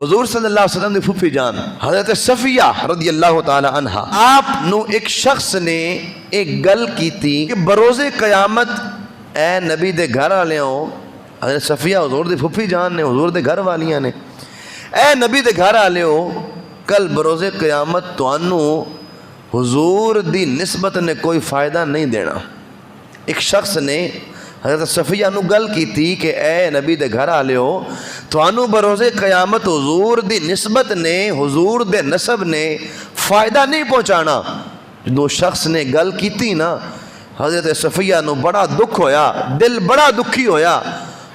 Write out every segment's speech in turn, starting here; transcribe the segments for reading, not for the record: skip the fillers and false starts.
حضور صلی اللہ علیہ وسلم دی پھوپھی جان حضرت صفیہ رضی اللہ تعالی عنہ آپ نو ایک شخص نے ایک گل کی تھی کہ بروز قیامت اے نبی دے گھر والےوں، حضرت صفیہ حضور دی پھوپھی جان نے، حضور دے گھر والیاں نے، اے نبی دے گھر والےوں، کل بروز قیامت توانوں حضور دی نسبت نے کوئی فائدہ نہیں دینا۔ ایک شخص نے حضرت صفیہ نو گل کی تھی کہ اے نبی دے گھر آلیو، توانو بروز قیامت حضور دی نسبت نے، حضور دے نسب نے فائدہ نہیں پہنچانا۔ جو شخص نے گل کی تھی نا، حضرت صفیہ نو بڑا دکھ ہویا، دل بڑا دکھی ہویا،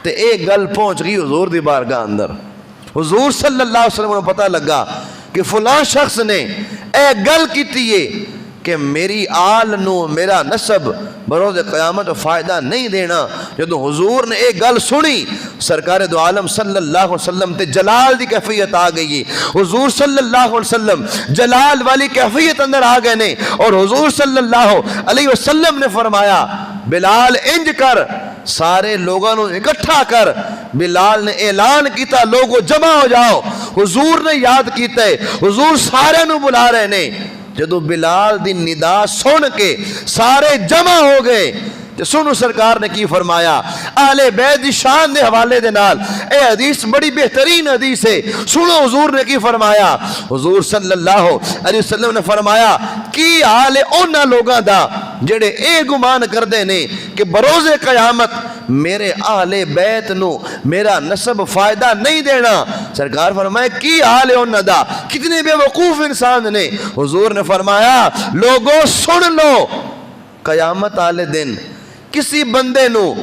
تے ایک گل پہنچ گئی حضور دی بارگاہ اندر۔ حضور صلی اللہ علیہ وسلم کو پتہ لگا کہ فلاں شخص نے اے گل کی تھی کہ میری آل نو میرا نسب بروز قیامت فائدہ نہیں دینا۔ جدو حضور نے ایک گل سنی، سرکار دو عالم صلی اللہ علیہ وسلم تے جلال دی کیفیت آ گئی۔ حضور صلی اللہ علیہ وسلم جلال والی کیفیت اندر آ گئے نے، اور حضور صلی اللہ علیہ وسلم نے فرمایا بلال انج کر، سارے لوگوں نے اکٹھا کر۔ بلال نے اعلان کیتا لوگوں جمع ہو جاؤ۔ حضور نے یاد کیتا ہے، حضور سارے نو بلا رہے نے۔ جدو بلال دی ندا سن کے سارے جمع ہو گئے تو سنو سرکار نے کی فرمایا، اہل بیت دی شان دے حوالے دے نال اے حدیث بڑی بہترین حدیث ہے، سنو حضور نے کی فرمایا۔ حضور صلی اللہ علیہ وسلم نے فرمایا کی حال ہے انہاں لوگاں دا جڑے اے گمان کردے نے کہ بروز قیامت میرے اہل بیت نو میرا نسب فائدہ نہیں دینا۔ سرکار فرمائے کی حال ہے انہاں دا، کتنے بے وقوف انسان نے۔ حضور نے فرمایا لوگوں سن لو، قیامت والے دن کسی بندے نو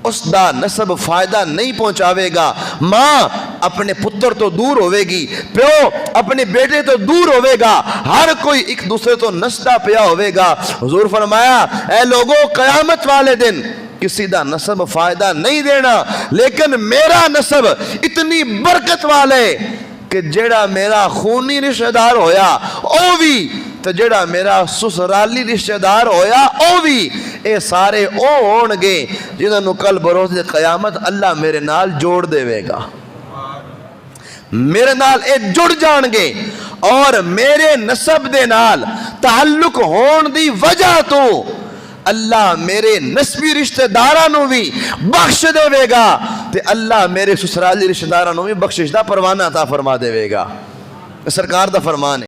اس دا نسب فائدہ نہیں پہنچاوے گا۔ ماں اپنے پتر تو دور ہوئے گی، پیو اپنے بیٹے تو دور ہوئے گا، ہر کوئی ایک دوسرے تو نسدہ پیا ہوئے گا۔ حضور فرمایا اے لوگوں قیامت والے دن کسی دا نسب فائدہ نہیں دینا، لیکن میرا نسب اتنی برکت والے کہ جیڑا میرا خونی رشتہ دار ہویا او بھی، تو جیڑا میرا سسرالی رشتہ دار ہویا او بھی، اے سارے او ہون گے جنہاں نو کل بروز قیامت اللہ میرے نال جوڑ دے گا، میرے نال اے جڑ جان گے، اور میرے نسب دے نال تعلق ہون دی وجہ تو اللہ میرے نسبی رشتہ دارانوں بھی بخش دے گا، تے اللہ میرے سسرالی رشتہ دارانوں بھی بخشش دا پروانہ عطا فرما دے گا۔ سرکار دا فرمان ہے۔